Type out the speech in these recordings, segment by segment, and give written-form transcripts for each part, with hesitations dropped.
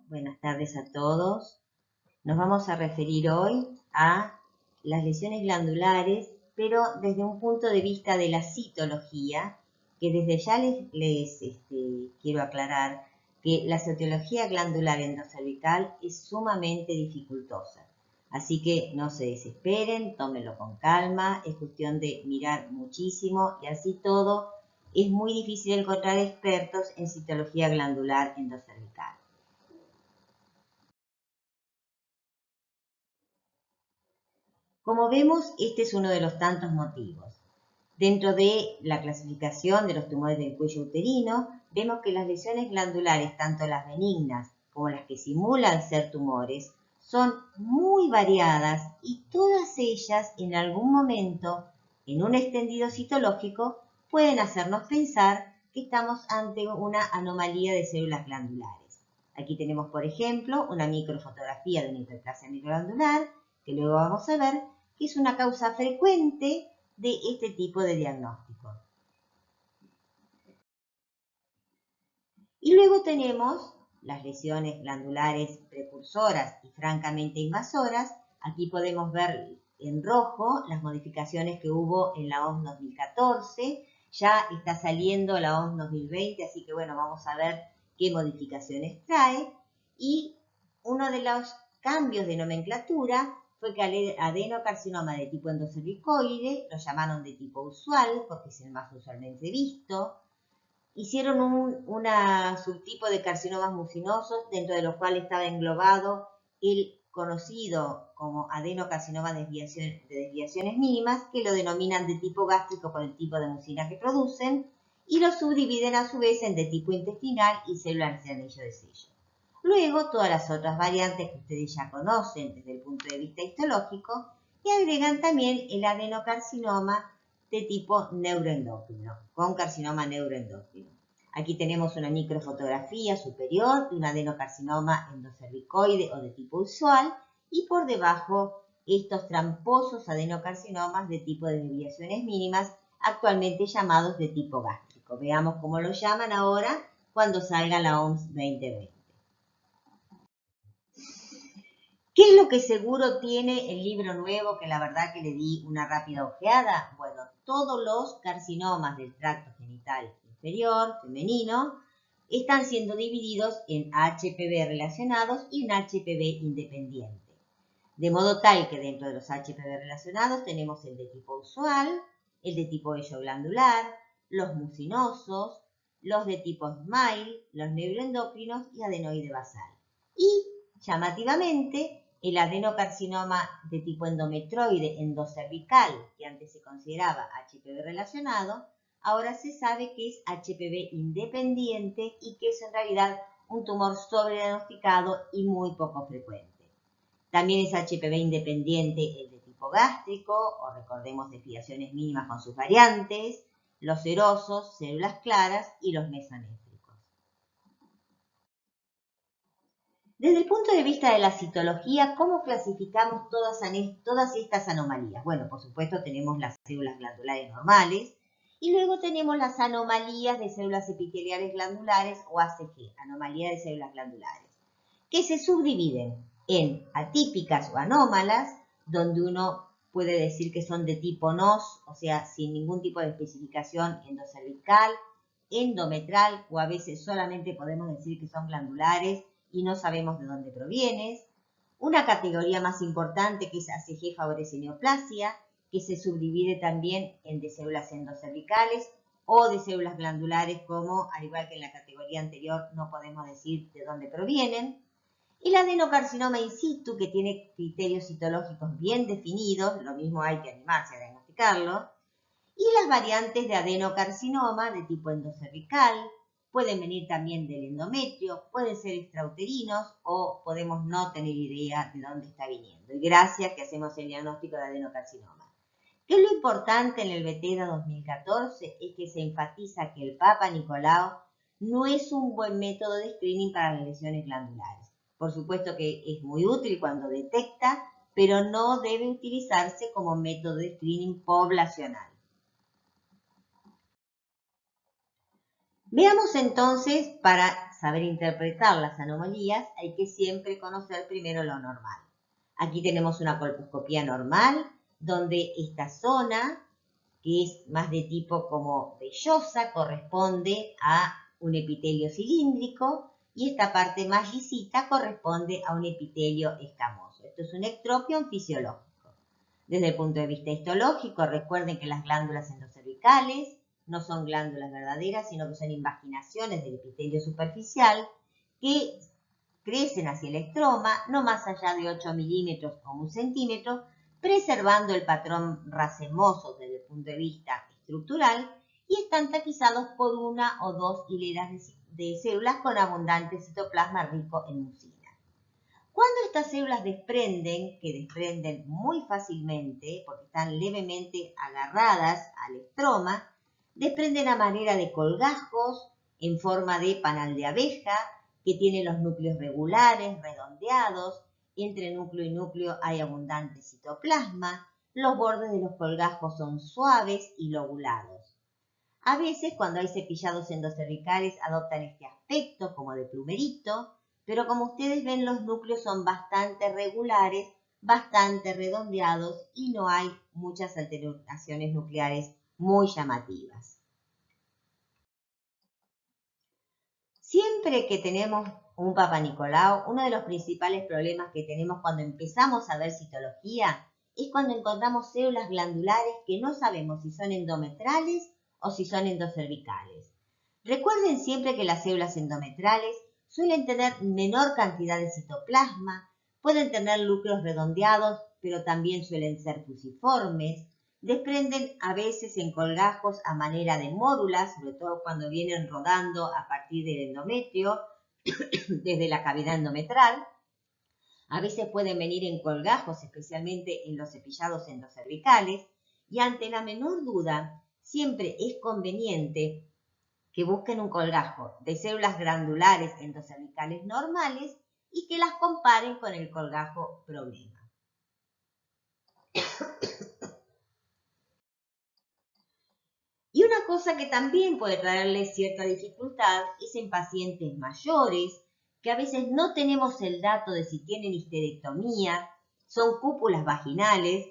buenas tardes a todos. Nos vamos a referir hoy a las lesiones glandulares, pero desde un punto de vista de la citología, que desde ya les quiero aclarar que la citología glandular endocervical es sumamente dificultosa. Así que no se desesperen, tómenlo con calma, es cuestión de mirar muchísimo y así todo. Es muy difícil encontrar expertos en citología glandular endocervical. Como vemos, este es uno de los tantos motivos. Dentro de la clasificación de los tumores del cuello uterino, vemos que las lesiones glandulares, tanto las benignas como las que simulan ser tumores, son muy variadas y todas ellas en algún momento, en un extendido citológico, pueden hacernos pensar que estamos ante una anomalía de células glandulares. Aquí tenemos, por ejemplo, una microfotografía de una hiperplasia microglandular, que luego vamos a ver que es una causa frecuente de este tipo de diagnóstico. Y luego tenemos las lesiones glandulares precursoras y francamente invasoras. Aquí podemos ver en rojo las modificaciones que hubo en la OMS 2014. Ya está saliendo la OMS 2020, así que bueno, vamos a ver qué modificaciones trae. Y uno de los cambios de nomenclatura fue que al adenocarcinoma de tipo endocervicoide lo llamaron de tipo usual, porque es el más usualmente visto. Hicieron un subtipo de carcinomas mucinosos, dentro de los cuales estaba englobado el conocido como adenocarcinoma de desviaciones mínimas, que lo denominan de tipo gástrico por el tipo de mucina que producen, y lo subdividen a su vez en de tipo intestinal y células de anillo de sello. Luego, todas las otras variantes que ustedes ya conocen desde el punto de vista histológico, y agregan también el adenocarcinoma de tipo neuroendocrino, con carcinoma neuroendocrino. Aquí tenemos una microfotografía superior de un adenocarcinoma endocervicoide o de tipo usual, y por debajo estos tramposos adenocarcinomas de tipo de desviaciones mínimas, actualmente llamados de tipo gástrico. Veamos cómo lo llaman ahora cuando salga la OMS 2020. ¿Qué es lo que seguro tiene el libro nuevo, que la verdad que le di una rápida ojeada? Bueno, todos los carcinomas del tracto genital inferior, femenino, están siendo divididos en HPV relacionados y en HPV independiente. De modo tal que dentro de los HPV relacionados tenemos el de tipo usual, el de tipo vello glandular, los mucinosos, los de tipo SMILE, los neuroendocrinos y adenoide basal. Y, llamativamente, el adenocarcinoma de tipo endometroide endocervical, que antes se consideraba HPV relacionado, ahora se sabe que es HPV independiente y que es en realidad un tumor sobrediagnosticado y muy poco frecuente. También es HPV independiente el de tipo gástrico, o recordemos desviaciones mínimas con sus variantes, los serosos, células claras y los mesonétricos. Desde el punto de vista de la citología, ¿cómo clasificamos todas estas anomalías? Bueno, por supuesto tenemos las células glandulares normales y luego tenemos las anomalías de células epiteliales glandulares o ACG, anomalías de células glandulares, que se subdividen en atípicas o anómalas, donde uno puede decir que son de tipo NOS, o sea, sin ningún tipo de especificación endocervical, endometral, o a veces solamente podemos decir que son glandulares y no sabemos de dónde proviene. Una categoría más importante que es ACG favorece neoplasia, que se subdivide también en de células endocervicales o de células glandulares, como al igual que en la categoría anterior no podemos decir de dónde provienen. El adenocarcinoma in situ, que tiene criterios citológicos bien definidos, lo mismo hay que animarse a diagnosticarlo. Y las variantes de adenocarcinoma de tipo endocervical, pueden venir también del endometrio, pueden ser extrauterinos o podemos no tener idea de dónde está viniendo. Y gracias que hacemos el diagnóstico de adenocarcinoma. ¿Qué es lo importante en el Bethesda 2014? Es que se enfatiza que el Papa Nicolau no es un buen método de screening para las lesiones glandulares. Por supuesto que es muy útil cuando detecta, pero no debe utilizarse como método de screening poblacional. Veamos entonces, para saber interpretar las anomalías, hay que siempre conocer primero lo normal. Aquí tenemos una colposcopía normal, donde esta zona, que es más de tipo como vellosa, corresponde a un epitelio cilíndrico, y esta parte más lisita corresponde a un epitelio escamoso. Esto es un ectropion fisiológico. Desde el punto de vista histológico, recuerden que las glándulas endocervicales no son glándulas verdaderas, sino que son invaginaciones del epitelio superficial que crecen hacia el estroma, no más allá de 8 milímetros o 1 centímetro, preservando el patrón racemoso desde el punto de vista estructural, y están tapizados por una o dos hileras de células con abundante citoplasma rico en mucina. Cuando estas células desprenden, que desprenden muy fácilmente, porque están levemente agarradas al estroma, desprenden a manera de colgajos en forma de panal de abeja, que tiene los núcleos regulares, redondeados, entre núcleo y núcleo hay abundante citoplasma, los bordes de los colgajos son suaves y lobulados. A veces, cuando hay cepillados endocervicales, adoptan este aspecto como de plumerito, pero como ustedes ven, los núcleos son bastante regulares, bastante redondeados y no hay muchas alteraciones nucleares muy llamativas. Siempre que tenemos un Papa Nicolau, uno de los principales problemas que tenemos cuando empezamos a ver citología es cuando encontramos células glandulares que no sabemos si son endometrales o si son endocervicales. Recuerden siempre que las células endometrales suelen tener menor cantidad de citoplasma, pueden tener núcleos redondeados, pero también suelen ser fusiformes, desprenden a veces en colgajos a manera de módulas, sobre todo cuando vienen rodando a partir del endometrio, desde la cavidad endometral. A veces pueden venir en colgajos, especialmente en los cepillados endocervicales, y ante la menor duda, siempre es conveniente que busquen un colgajo de células glandulares endocervicales normales y que las comparen con el colgajo problema. Y una cosa que también puede traerle cierta dificultad es en pacientes mayores, que a veces no tenemos el dato de si tienen histerectomía, son cúpulas vaginales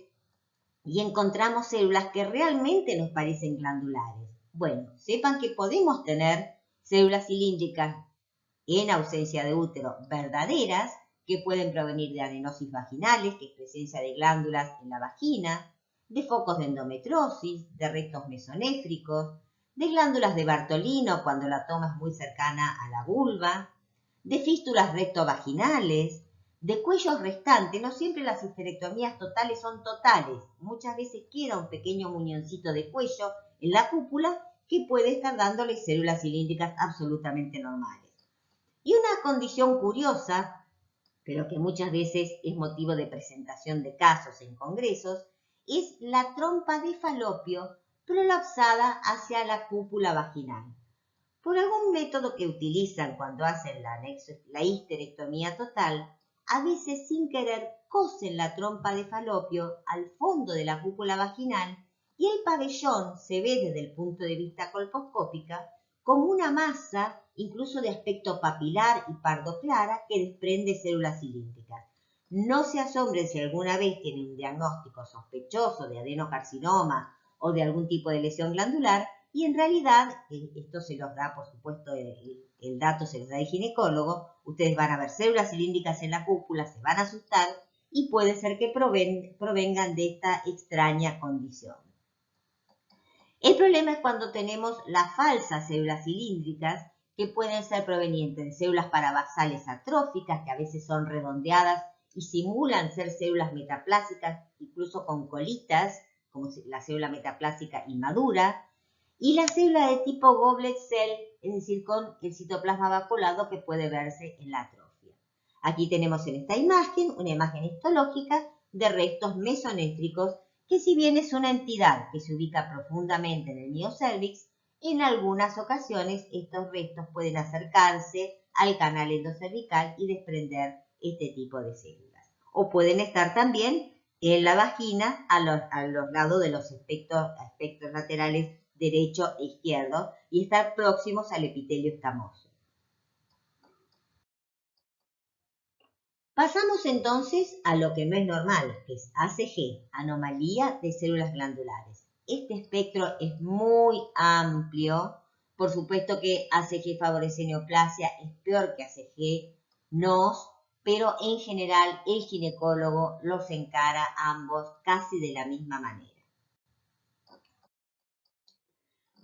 y encontramos células que realmente nos parecen glandulares. Bueno, sepan que podemos tener células cilíndricas en ausencia de útero verdaderas, que pueden provenir de adenosis vaginales, que es presencia de glándulas en la vagina, de focos de endometriosis, de rectos mesonéfricos, de glándulas de Bartolino cuando la toma es muy cercana a la vulva, de fístulas rectovaginales, de cuellos restantes. No siempre las histerectomías totales son totales. Muchas veces queda un pequeño muñoncito de cuello en la cúpula que puede estar dándole células cilíndricas absolutamente normales. Y una condición curiosa, pero que muchas veces es motivo de presentación de casos en congresos, es la trompa de falopio prolapsada hacia la cúpula vaginal. Por algún método que utilizan cuando hacen la histerectomía total, a veces sin querer cosen la trompa de falopio al fondo de la cúpula vaginal y el pabellón se ve desde el punto de vista colposcópica como una masa, incluso de aspecto papilar y pardo clara, que desprende células cilíndricas. No se asombren si alguna vez tienen un diagnóstico sospechoso de adenocarcinoma o de algún tipo de lesión glandular, y en realidad, esto se los da, por supuesto, el dato se los da el ginecólogo. Ustedes van a ver células cilíndricas en la cúpula, se van a asustar y puede ser que provengan de esta extraña condición. El problema es cuando tenemos las falsas células cilíndricas, que pueden ser provenientes de células parabasales atróficas, que a veces son redondeadas y simulan ser células metaplásicas, incluso con colitas, como la célula metaplásica inmadura, y la célula de tipo goblet cell, es decir, con el citoplasma vaculado que puede verse en la atrofia. Aquí tenemos en esta imagen una imagen histológica de restos mesonéfricos, que si bien es una entidad que se ubica profundamente en el miocervix, en algunas ocasiones estos restos pueden acercarse al canal endocervical y desprender este tipo de células. O pueden estar también en la vagina a los lados de los aspectos laterales derecho e izquierdo y estar próximos al epitelio escamoso. Pasamos entonces a lo que no es normal, que es ACG, anomalía de células glandulares. Este espectro es muy amplio. Por supuesto que ACG favorece neoplasia, es peor que ACG NOS, pero en general el ginecólogo los encara ambos casi de la misma manera.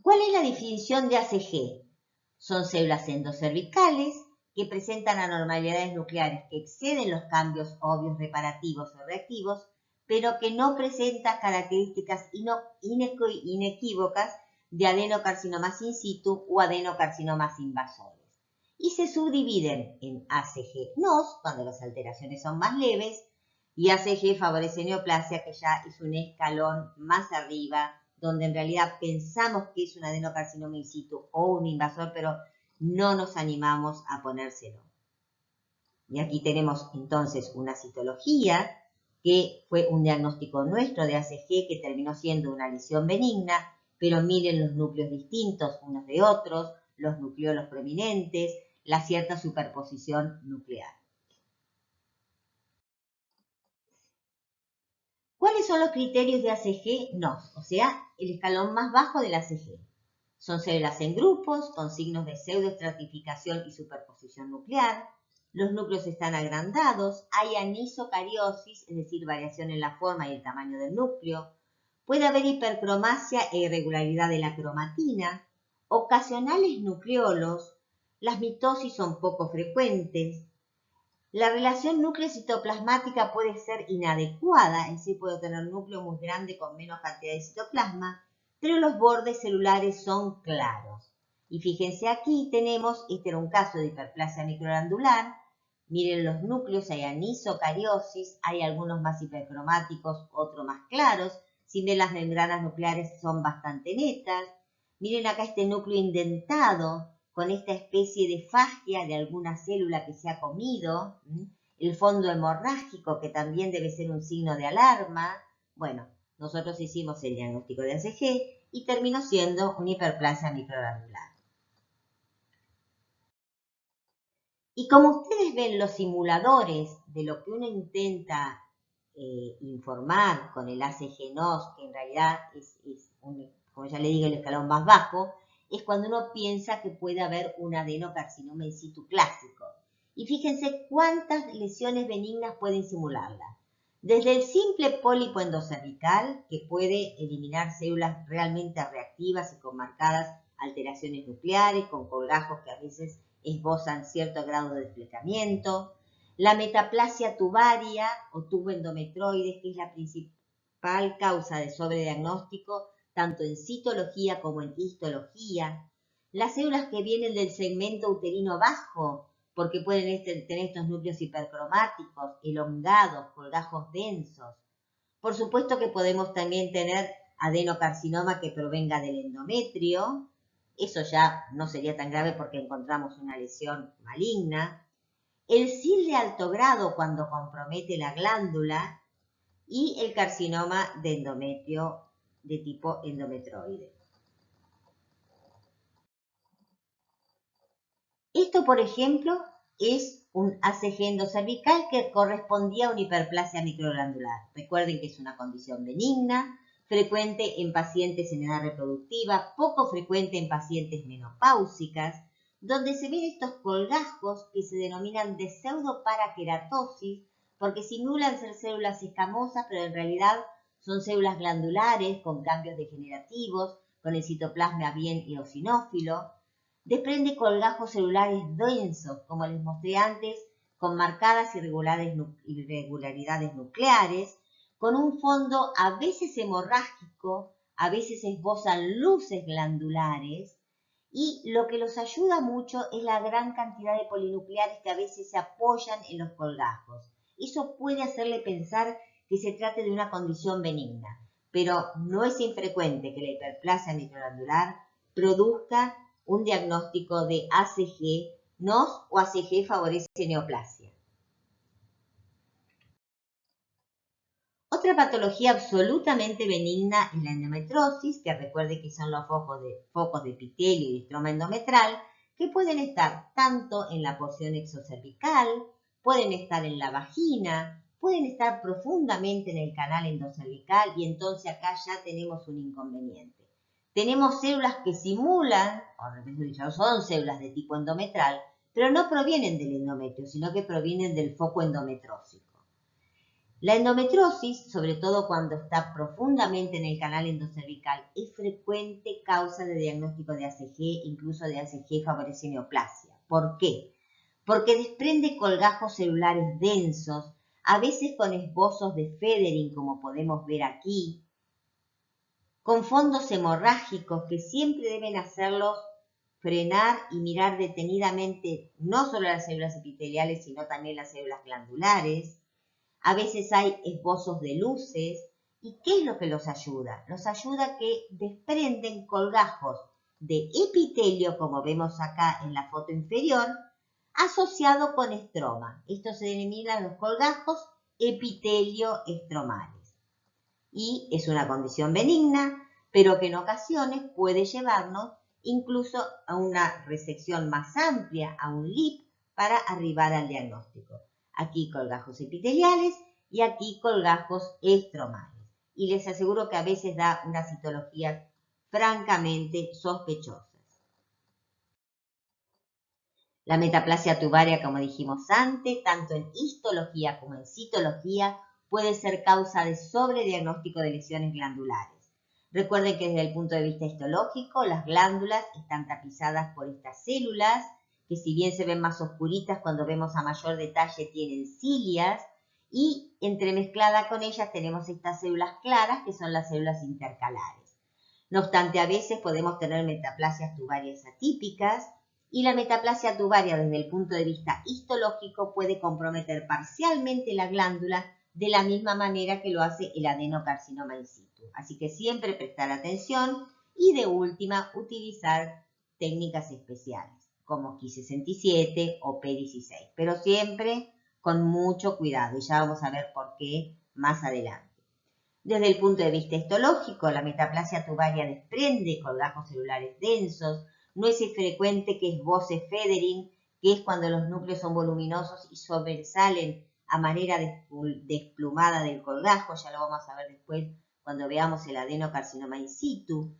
¿Cuál es la definición de ACG? Son células endocervicales que presentan anormalidades nucleares que exceden los cambios obvios reparativos o reactivos, pero que no presentan características inequívocas de adenocarcinomas in situ o adenocarcinomas invasores. Y se subdividen en ACG-NOS, cuando las alteraciones son más leves, y ACG favorece neoplasia, que ya es un escalón más arriba, donde en realidad pensamos que es un adenocarcinoma in situ o un invasor, pero no nos animamos a ponérselo. Y aquí tenemos entonces una citología, que fue un diagnóstico nuestro de ACG que terminó siendo una lesión benigna, pero miren los núcleos distintos unos de otros, los nucleolos prominentes, la cierta superposición nuclear. ¿Cuáles son los criterios de ACG-NOS? O sea, el escalón más bajo del ACG. Son células en grupos, con signos de pseudoestratificación y superposición nuclear. Los núcleos están agrandados, hay anisocariosis, es decir, variación en la forma y el tamaño del núcleo. Puede haber hipercromasia e irregularidad de la cromatina, ocasionales nucleolos, las mitosis son poco frecuentes. La relación núcleo-citoplasmática puede ser inadecuada, es decir, puede tener núcleo muy grande con menos cantidad de citoplasma, pero los bordes celulares son claros. Y fíjense aquí tenemos, este era un caso de hiperplasia microglandular, miren los núcleos, hay anisocariosis, hay algunos más hipercromáticos, otros más claros, si ven las membranas nucleares son bastante netas, miren acá este núcleo indentado, con esta especie de fascia de alguna célula que se ha comido, el fondo hemorrágico que también debe ser un signo de alarma. Bueno, nosotros hicimos el diagnóstico de ACG y terminó siendo una hiperplasia microglandular. Y como ustedes ven, los simuladores de lo que uno intenta informar con el ACG-NOS, que en realidad es como ya le digo, el escalón más bajo, es cuando uno piensa que puede haber un adenocarcinoma in situ clásico. Y fíjense cuántas lesiones benignas pueden simularla. Desde el simple pólipo endocervical, que puede eliminar células realmente reactivas y con marcadas alteraciones nucleares, con colgajos que a veces esbozan cierto grado de desplegamiento. La metaplasia tubaria o tubo endometroides, que es la principal causa de sobrediagnóstico, tanto en citología como en histología. Las células que vienen del segmento uterino bajo, porque pueden tener estos núcleos hipercromáticos, elongados, colgajos densos. Por supuesto que podemos también tener adenocarcinoma que provenga del endometrio. Eso ya no sería tan grave porque encontramos una lesión maligna. El SIL de alto grado cuando compromete la glándula y el carcinoma de endometrio de tipo endometroide. Esto, por ejemplo, es un ACG endocervical que correspondía a una hiperplasia microglandular. Recuerden que es una condición benigna, frecuente en pacientes en edad reproductiva, poco frecuente en pacientes menopáusicas, donde se ven estos colgajos que se denominan de pseudoparaqueratosis, porque simulan ser células escamosas, pero en realidad son células glandulares con cambios degenerativos, con el citoplasma bien eosinófilo. Desprende colgajos celulares densos, como les mostré antes, con marcadas irregularidades nucleares, con un fondo a veces hemorrágico, a veces esbozan luces glandulares, y lo que los ayuda mucho es la gran cantidad de polinucleares que a veces se apoyan en los colgajos. Eso puede hacerle pensar que se trate de una condición benigna, pero no es infrecuente que la hiperplasia microglandular produzca un diagnóstico de ACG-NOS o ACG favorece neoplasia. Otra patología absolutamente benigna es la endometriosis, que recuerde que son los focos de epitelio y estroma endometral, que pueden estar tanto en la porción exocervical, pueden estar en la vagina, pueden estar profundamente en el canal endocervical y entonces acá ya tenemos un inconveniente. Tenemos células que simulan, o mejor dicho, son células de tipo endometral, pero no provienen del endometrio, sino que provienen del foco endometrósico. La endometriosis, sobre todo cuando está profundamente en el canal endocervical, es frecuente causa de diagnóstico de ACG, incluso de ACG favorece neoplasia. ¿Por qué? Porque desprende colgajos celulares densos, a veces con esbozos de Federing, como podemos ver aquí, con fondos hemorrágicos que siempre deben hacerlos frenar y mirar detenidamente no solo las células epiteliales, sino también las células glandulares. A veces hay esbozos de luces. ¿Y qué es lo que los ayuda? Los ayuda que desprenden colgajos de epitelio, como vemos acá en la foto inferior, asociado con estroma. Esto se denominan los colgajos epitelio-estromales. Y es una condición benigna, pero que en ocasiones puede llevarnos incluso a una resección más amplia, a un LIP, para arribar al diagnóstico. Aquí colgajos epiteliales y aquí colgajos estromales. Y les aseguro que a veces da unas citologías francamente sospechosas. La metaplasia tubaria, como dijimos antes, tanto en histología como en citología, puede ser causa de sobrediagnóstico de lesiones glandulares. Recuerden que desde el punto de vista histológico, las glándulas están tapizadas por estas células, que si bien se ven más oscuritas, cuando vemos a mayor detalle tienen cilias, y entremezclada con ellas tenemos estas células claras, que son las células intercalares. No obstante, a veces podemos tener metaplasias tubarias atípicas, y la metaplasia tubaria desde el punto de vista histológico puede comprometer parcialmente la glándula de la misma manera que lo hace el adenocarcinoma in situ. Así que siempre prestar atención y de última utilizar técnicas especiales como Ki67 o P16, pero siempre con mucho cuidado y ya vamos a ver por qué más adelante. Desde el punto de vista histológico, la metaplasia tubaria desprende colgajos celulares densos. No es infrecuente que esboce Federing, que es cuando los núcleos son voluminosos y sobresalen a manera desplumada del colgajo. Ya lo vamos a ver después cuando veamos el adenocarcinoma in situ.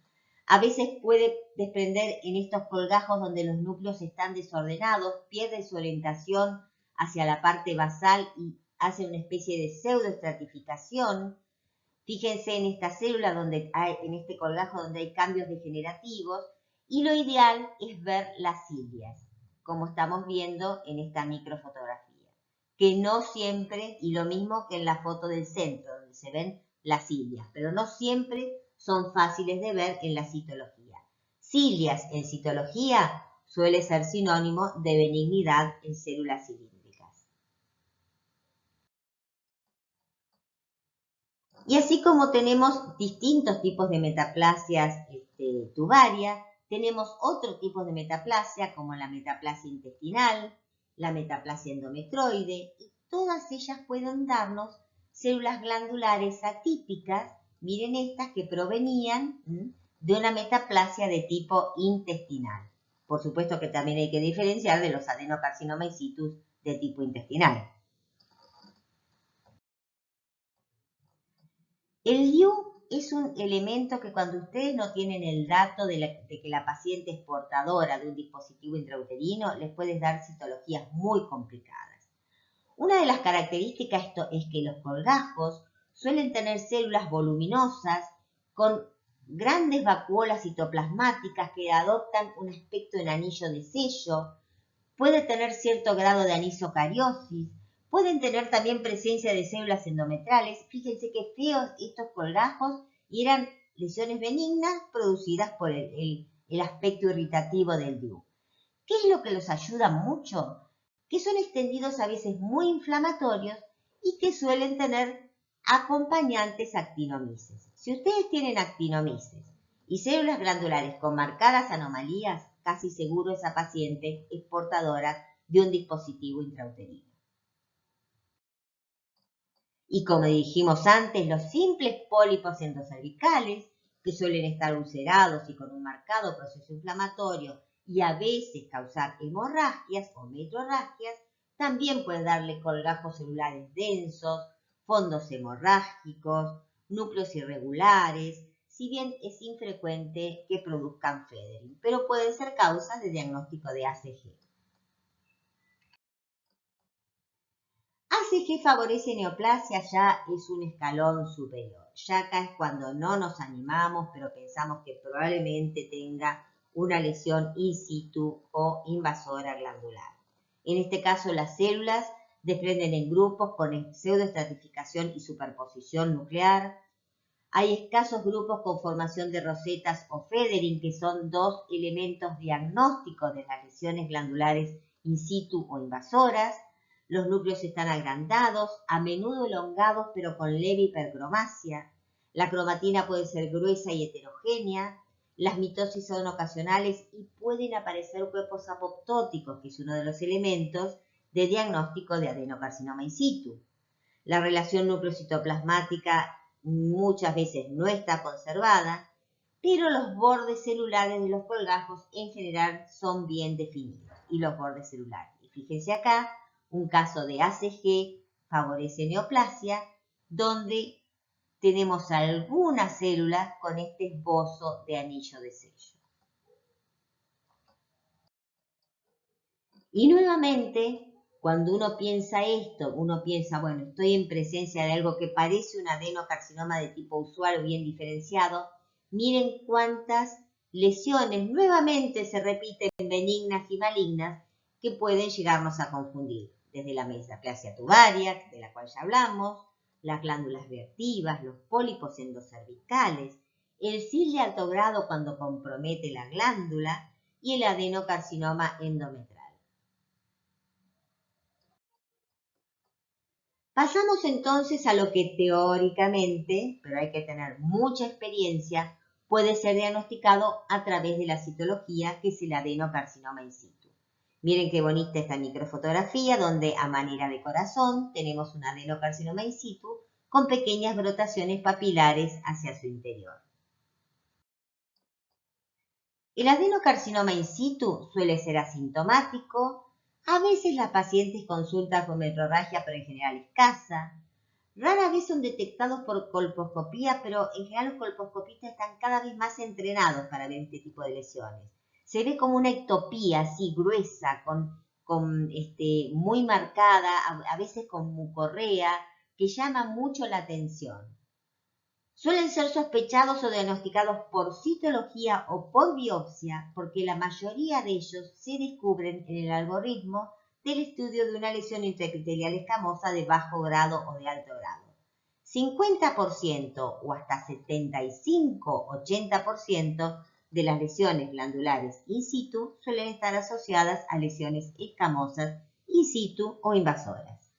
A veces puede desprender en estos colgajos donde los núcleos están desordenados, pierde su orientación hacia la parte basal y hace una especie de pseudoestratificación. Fíjense en esta célula en este colgajo donde hay cambios degenerativos, y lo ideal es ver las cilias, como estamos viendo en esta microfotografía, que no siempre, y lo mismo que en la foto del centro, donde se ven las cilias, pero no siempre son fáciles de ver en la citología. Cilias en citología suele ser sinónimo de benignidad en células cilíndricas. Y así como tenemos distintos tipos de metaplasias tubaria, tenemos otro tipo de metaplasia como la metaplasia intestinal, la metaplasia endometroide, y todas ellas pueden darnos células glandulares atípicas, miren estas que provenían de una metaplasia de tipo intestinal. Por supuesto que también hay que diferenciar de los adenocarcinoma in situ de tipo intestinal. El DIU es un elemento que cuando ustedes no tienen el dato de que la paciente es portadora de un dispositivo intrauterino, les puede dar citologías muy complicadas. Una de las características es que los colgajos suelen tener células voluminosas con grandes vacuolas citoplasmáticas que adoptan un aspecto en anillo de sello, puede tener cierto grado de anisocariosis, pueden tener también presencia de células endometrales. Fíjense qué feos estos colgajos, y eran lesiones benignas producidas por el aspecto irritativo del DIU. ¿Qué es lo que los ayuda mucho? Que son extendidos a veces muy inflamatorios y que suelen tener acompañantes actinomices. Si ustedes tienen actinomices y células glandulares con marcadas anomalías, casi seguro esa paciente es portadora de un dispositivo intrauterino. Y como dijimos antes, los simples pólipos endocervicales, que suelen estar ulcerados y con un marcado proceso inflamatorio y a veces causar hemorragias o metrorragias, También puede darle colgajos celulares densos, fondos hemorrágicos, núcleos irregulares, si bien es infrecuente que produzcan Federing, pero puede ser causa de diagnóstico de ACG. ACG favorece neoplasia, ya es un escalón superior. Ya acá es cuando no nos animamos, pero pensamos que probablemente tenga una lesión in situ o invasora glandular. En este caso, las células desprenden en grupos con pseudoestratificación y superposición nuclear. Hay escasos grupos con formación de rosetas o Federing, que son dos elementos diagnósticos de las lesiones glandulares in situ o invasoras. Los núcleos están agrandados, a menudo elongados, pero con leve hipercromasia. La cromatina puede ser gruesa y heterogénea. Las mitosis son ocasionales y pueden aparecer cuerpos apoptóticos, que es uno de los elementos de diagnóstico de adenocarcinoma in situ. La relación nucleocitoplasmática muchas veces no está conservada, pero los bordes celulares de los colgajos en general son bien definidos. Y los bordes celulares. Y fíjense acá, un caso de ACG favorece neoplasia, donde tenemos algunas células con este esbozo de anillo de sello. Y nuevamente, cuando uno piensa esto, uno piensa, bueno, estoy en presencia de algo que parece un adenocarcinoma de tipo usual o bien diferenciado. Miren cuántas lesiones nuevamente se repiten benignas y malignas que pueden llegarnos a confundir. Desde la metaplasia tubaria, de la cual ya hablamos, las glándulas reactivas, los pólipos endocervicales, el CIL de alto grado cuando compromete la glándula y el adenocarcinoma endometrial. Pasamos entonces a lo que teóricamente, pero hay que tener mucha experiencia, puede ser diagnosticado a través de la citología, que es el adenocarcinoma in situ. Miren qué bonita esta microfotografía, donde a manera de corazón tenemos un adenocarcinoma in situ con pequeñas brotaciones papilares hacia su interior. El adenocarcinoma in situ suele ser asintomático. A veces las pacientes consultan con metrorragia, pero en general escasa. Rara vez son detectados por colposcopía, pero en general los colposcopistas están cada vez más entrenados para ver este tipo de lesiones. Se ve como una ectopía así gruesa, muy marcada, a veces con mucorrea, que llama mucho la atención. Suelen ser sospechados o diagnosticados por citología o por biopsia, porque la mayoría de ellos se descubren en el algoritmo del estudio de una lesión intraepitelial escamosa de bajo grado o de alto grado. 50% o hasta 75-80% de las lesiones glandulares in situ suelen estar asociadas a lesiones escamosas in situ o invasoras.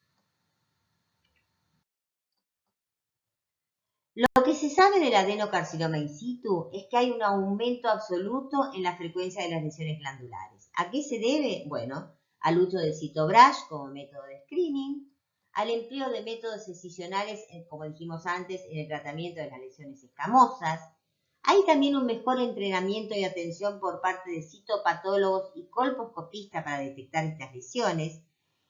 Lo que se sabe del adenocarcinoma in situ es que hay un aumento absoluto en la frecuencia de las lesiones glandulares. ¿A qué se debe? Bueno, al uso del CytoBrash como método de screening, al empleo de métodos excisionales, como dijimos antes, en el tratamiento de las lesiones escamosas. Hay también un mejor entrenamiento y atención por parte de citopatólogos y colposcopistas para detectar estas lesiones.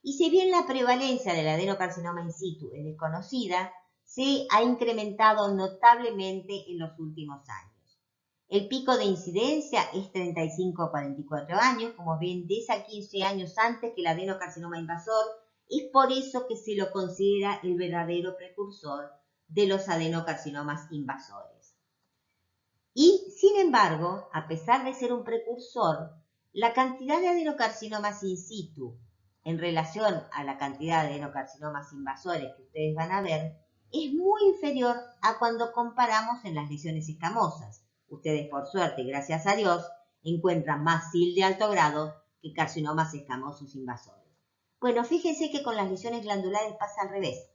Y si bien la prevalencia del adenocarcinoma in situ es desconocida, se ha incrementado notablemente en los últimos años. El pico de incidencia es 35 a 44 años, como ven, 10 a 15 años antes que el adenocarcinoma invasor. Es por eso que se lo considera el verdadero precursor de los adenocarcinomas invasores. Y, sin embargo, a pesar de ser un precursor, la cantidad de adenocarcinomas in situ en relación a la cantidad de adenocarcinomas invasores que ustedes van a ver, es muy inferior a cuando comparamos en las lesiones escamosas. Ustedes, por suerte, gracias a Dios, encuentran más CIL de alto grado que carcinomas escamosos invasores. Bueno, fíjense que con las lesiones glandulares pasa al revés.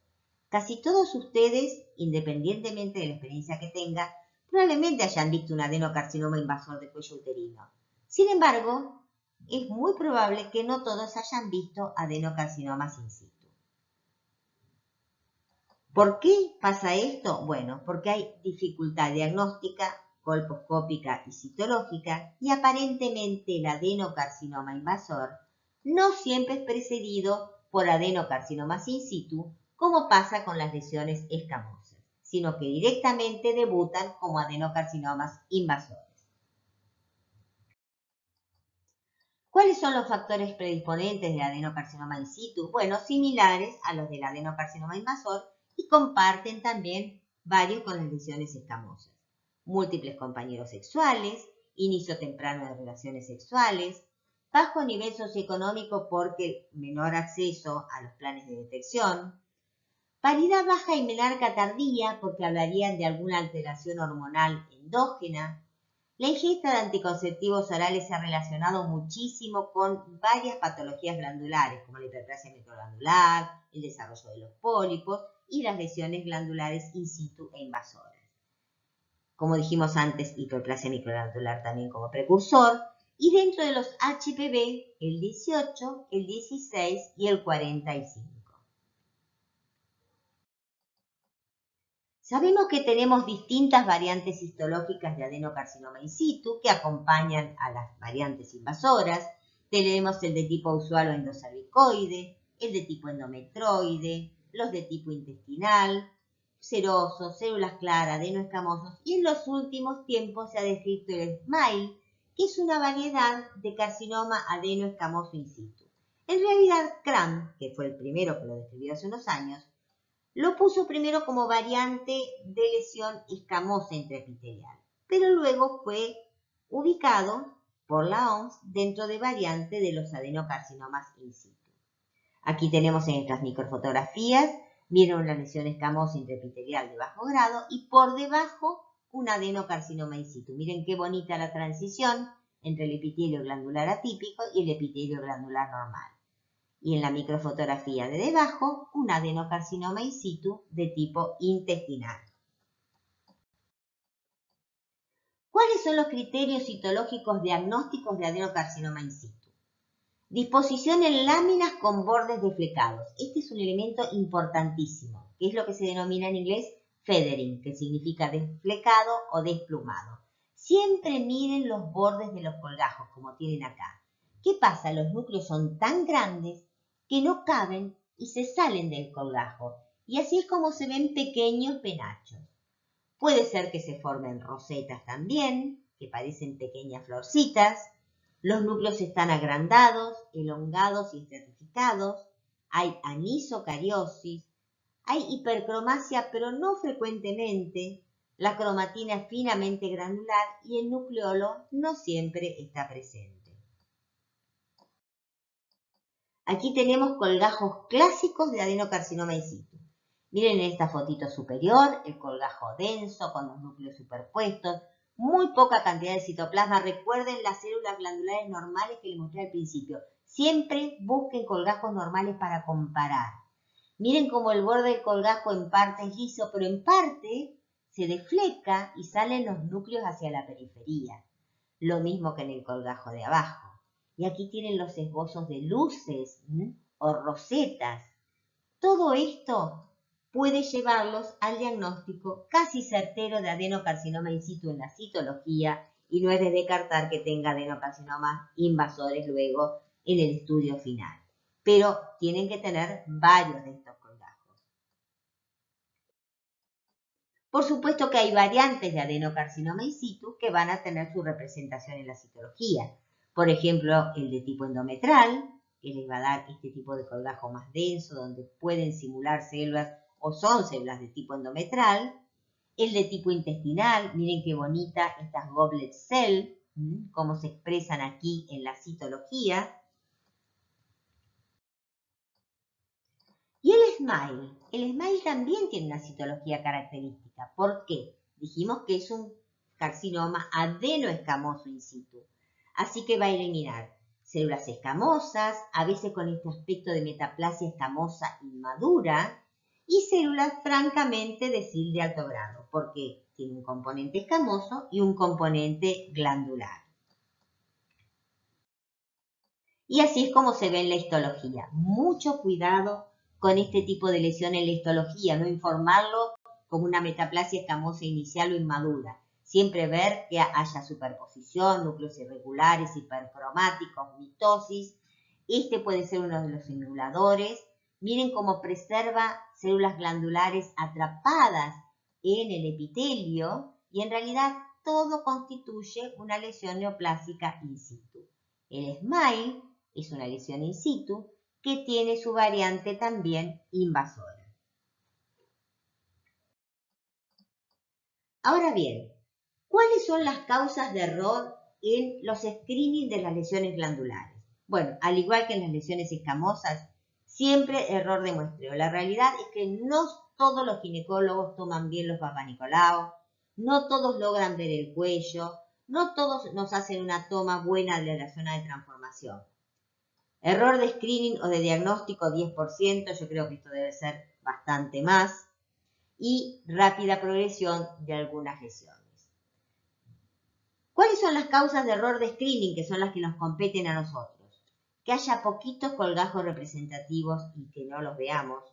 Casi todos ustedes, independientemente de la experiencia que tengan, probablemente hayan visto un adenocarcinoma invasor de cuello uterino. Sin embargo, es muy probable que no todos hayan visto adenocarcinomas in situ. ¿Por qué pasa esto? Bueno, porque hay dificultad diagnóstica, colposcópica y citológica, y aparentemente el adenocarcinoma invasor no siempre es precedido por adenocarcinomas in situ, como pasa con las lesiones escamosas, sino que directamente debutan como adenocarcinomas invasores. ¿Cuáles son los factores predisponentes del adenocarcinoma in situ? Bueno, similares a los del adenocarcinoma invasor y comparten también varios con las lesiones escamosas. Múltiples compañeros sexuales, inicio temprano de relaciones sexuales, bajo nivel socioeconómico porque menor acceso a los planes de detección, paridad baja y menarca tardía porque hablarían de alguna alteración hormonal endógena. La ingesta de anticonceptivos orales se ha relacionado muchísimo con varias patologías glandulares, como la hiperplasia microglandular, el desarrollo de los pólipos y las lesiones glandulares in situ e invasoras. Como dijimos antes, hiperplasia microglandular también como precursor, y dentro de los HPV, el 18, el 16 y el 45. Sabemos que tenemos distintas variantes histológicas de adenocarcinoma in situ que acompañan a las variantes invasoras. Tenemos el de tipo usual o endocervicoide, el de tipo endometroide, los de tipo intestinal, serosos, células claras, adenoescamosos, y en los últimos tiempos se ha descrito el SMILE, que es una variedad de carcinoma adenoescamoso in situ. En realidad, Cram, que fue el primero que lo describió hace unos años, lo puso primero como variante de lesión escamosa intraepitelial, pero luego fue ubicado por la OMS dentro de variante de los adenocarcinomas in situ. Aquí tenemos en estas microfotografías, miren una lesión escamosa intraepitelial de bajo grado y por debajo un adenocarcinoma in situ. Miren qué bonita la transición entre el epitelio glandular atípico y el epitelio glandular normal. Y en la microfotografía de debajo, un adenocarcinoma in situ de tipo intestinal. ¿Cuáles son los criterios citológicos diagnósticos de adenocarcinoma in situ? Disposición en láminas con bordes deflecados. Este es un elemento importantísimo, que es lo que se denomina en inglés feathering, que significa desflecado o desplumado. Siempre miren los bordes de los colgajos, como tienen acá. ¿Qué pasa? Los núcleos son tan grandes que no caben y se salen del colgajo. Y así es como se ven pequeños penachos. Puede ser que se formen rosetas también, que parecen pequeñas florcitas. Los núcleos están agrandados, elongados y estratificados. Hay anisocariosis. Hay hipercromasia, pero no frecuentemente. La cromatina es finamente granular y el nucleolo no siempre está presente. Aquí tenemos colgajos clásicos de adenocarcinoma in situ. Miren en esta fotito superior, el colgajo denso con los núcleos superpuestos, muy poca cantidad de citoplasma. Recuerden las células glandulares normales que les mostré al principio. Siempre busquen colgajos normales para comparar. Miren cómo el borde del colgajo en parte es liso, pero en parte se defleca y salen los núcleos hacia la periferia. Lo mismo que en el colgajo de abajo. Y aquí tienen los esbozos de luces o rosetas. Todo esto puede llevarlos al diagnóstico casi certero de adenocarcinoma in situ en la citología y no es de descartar que tenga adenocarcinomas invasores luego en el estudio final. Pero tienen que tener varios de estos colgajos. Por supuesto que hay variantes de adenocarcinoma in situ que van a tener su representación en la citología. Por ejemplo, el de tipo endometral, que les va a dar este tipo de colgajo más denso, donde pueden simular células o son células de tipo endometral. El de tipo intestinal, miren qué bonita estas goblet cell, cómo se expresan aquí en la citología. Y el SMILE también tiene una citología característica. ¿Por qué? Dijimos que es un carcinoma adenoescamoso in situ. Así que va a eliminar células escamosas, a veces con este aspecto de metaplasia escamosa inmadura, y células francamente de SIL de alto grado, porque tiene un componente escamoso y un componente glandular. Y así es como se ve en la histología. Mucho cuidado con este tipo de lesión en la histología, no informarlo como una metaplasia escamosa inicial o inmadura. Siempre ver que haya superposición, núcleos irregulares, hipercromáticos, mitosis, Este puede ser uno de los simuladores. Miren cómo preserva células glandulares atrapadas en el epitelio y en realidad todo constituye una lesión neoplásica in situ. El SMILE es una lesión in situ que tiene su variante también invasora. Ahora bien, ¿cuáles son las causas de error en los screenings de las lesiones glandulares? Bueno, al igual que en las lesiones escamosas, siempre error de muestreo. La realidad es que no todos los ginecólogos toman bien los papanicolaos, no todos logran ver el cuello, no todos nos hacen una toma buena de la zona de transformación. Error de screening o de diagnóstico 10%, yo creo que esto debe ser bastante más, y rápida progresión de algunas lesiones. ¿Cuáles son las causas de error de screening, que son las que nos competen a nosotros? Que haya poquitos colgajos representativos y que no los veamos.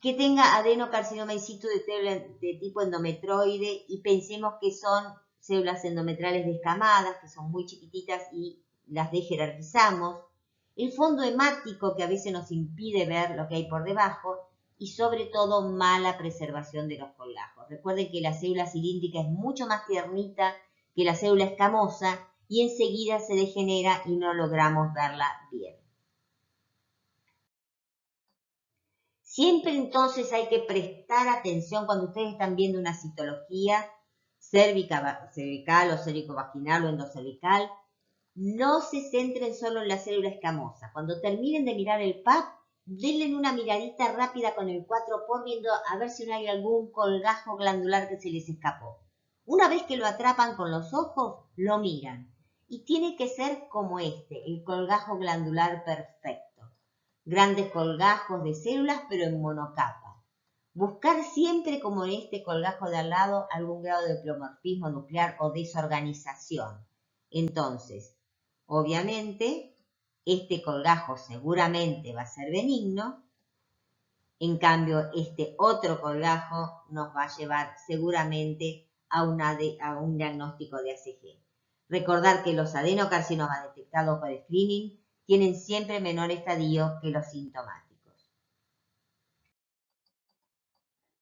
Que tenga adenocarcinoma in situ de tipo endometroide y pensemos que son células endometrales descamadas, que son muy chiquititas y las dejerarquizamos. El fondo hemático, que a veces nos impide ver lo que hay por debajo. Y sobre todo, mala preservación de los colgajos. Recuerden que la célula cilíndrica es mucho más tiernita que la célula escamosa y enseguida se degenera y no logramos verla bien. Siempre entonces hay que prestar atención cuando ustedes están viendo una citología cervical o cérvico-vaginal o endocervical. No se centren solo en la célula escamosa. Cuando terminen de mirar el PAP, denle una miradita rápida con el 4x viendo a ver si no hay algún colgajo glandular que se les escapó. Una vez que lo atrapan con los ojos, lo miran. Y tiene que ser como este, el colgajo glandular perfecto. Grandes colgajos de células, pero en monocapa. Buscar siempre, como en este colgajo de al lado, algún grado de pleomorfismo nuclear o desorganización. Entonces, obviamente, este colgajo seguramente va a ser benigno. En cambio, este otro colgajo nos va a llevar seguramente a un diagnóstico de ACG. Recordar que los adenocarcinomas detectados por screening tienen siempre menor estadio que los sintomáticos.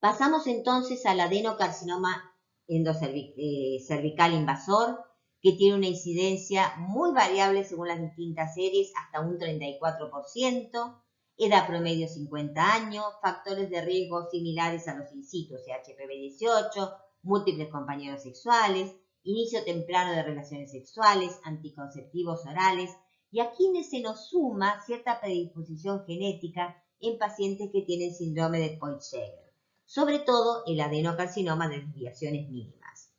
Pasamos entonces al adenocarcinoma cervical invasor, que tiene una incidencia muy variable según las distintas series, hasta un 34%, edad promedio 50 años, factores de riesgo similares a los in situ, o sea, HPV-18, múltiples compañeros sexuales, inicio temprano de relaciones sexuales, anticonceptivos orales, y aquí se nos suma cierta predisposición genética en pacientes que tienen síndrome de Coit-Sheger, sobre todo el adenocarcinoma de desviaciones mínimas.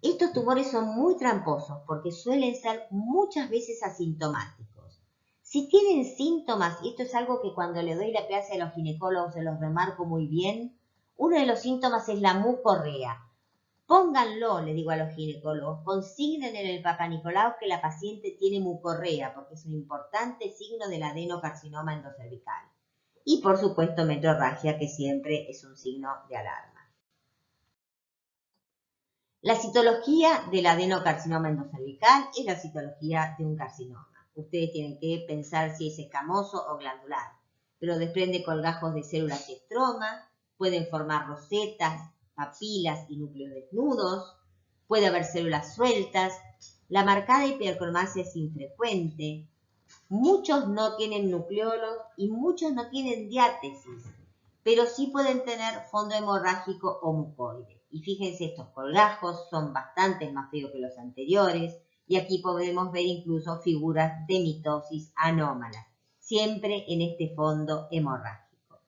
Estos tumores son muy tramposos porque suelen ser muchas veces asintomáticos. Si tienen síntomas, y esto es algo que cuando le doy la clase a los ginecólogos se los remarco muy bien, uno de los síntomas es la mucorrea. Pónganlo, le digo a los ginecólogos, consignen en el Papanicolau que la paciente tiene mucorrea, porque es un importante signo del adenocarcinoma endocervical. Y por supuesto metrorragia, que siempre es un signo de alarma. La citología del adenocarcinoma endocervical es la citología de un carcinoma. Ustedes tienen que pensar si es escamoso o glandular, pero desprende colgajos de células y estroma, pueden formar rosetas, papilas y núcleos desnudos, puede haber células sueltas, la marcada hipercromasia es infrecuente, muchos no tienen nucleolos y muchos no tienen diátesis, pero sí pueden tener fondo hemorrágico o mucoide. Y fíjense, estos colgajos son bastante más feos que los anteriores, y aquí podemos ver incluso figuras de mitosis anómalas, siempre en este fondo hemorrágico.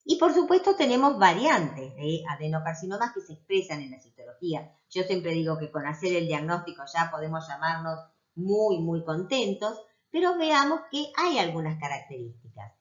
Y por supuesto tenemos variantes de adenocarcinomas que se expresan en la citología. Yo siempre digo que con hacer el diagnóstico ya podemos llamarnos muy contentos, pero veamos que hay algunas características.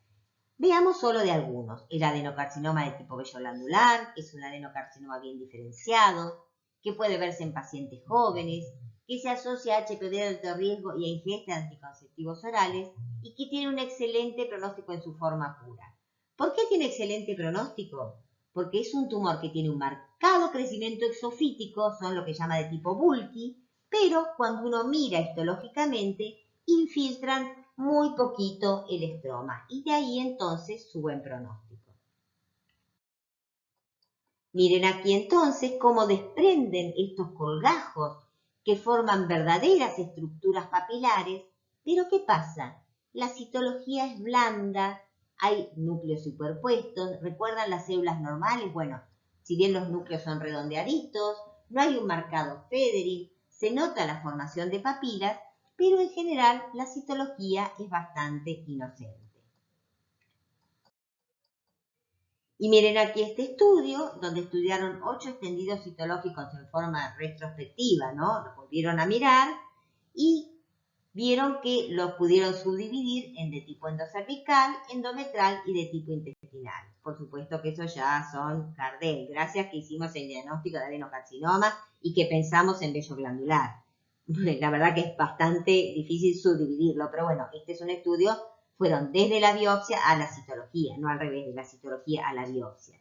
Veamos solo de algunos. El adenocarcinoma de tipo vello glandular, que es un adenocarcinoma bien diferenciado, que puede verse en pacientes jóvenes, que se asocia a HPV de alto riesgo y a ingesta de anticonceptivos orales y que tiene un excelente pronóstico en su forma pura. ¿Por qué tiene excelente pronóstico? Porque es un tumor que tiene un marcado crecimiento exofítico, son lo que llama de tipo bulky, pero cuando uno mira histológicamente, infiltran muy poquito el estroma y de ahí entonces su buen pronóstico. Miren aquí entonces cómo desprenden estos colgajos que forman verdaderas estructuras papilares, pero ¿qué pasa? La citología es blanda, hay núcleos superpuestos, ¿recuerdan las células normales? Bueno, si bien los núcleos son redondeaditos, no hay un marcado Federing, se nota la formación de papilas, pero en general la citología es bastante inocente. Y miren aquí este estudio, donde estudiaron 8 extendidos citológicos en forma retrospectiva, ¿no? Los volvieron a mirar y vieron que los pudieron subdividir en de tipo endocervical, endometral y de tipo intestinal. Por supuesto que eso ya son Gardel, gracias que hicimos el diagnóstico de adenocarcinoma y que pensamos en vello glandular. La verdad que es bastante difícil subdividirlo, pero bueno, este es un estudio, fueron desde la biopsia a la citología, no al revés, de la citología a la biopsia.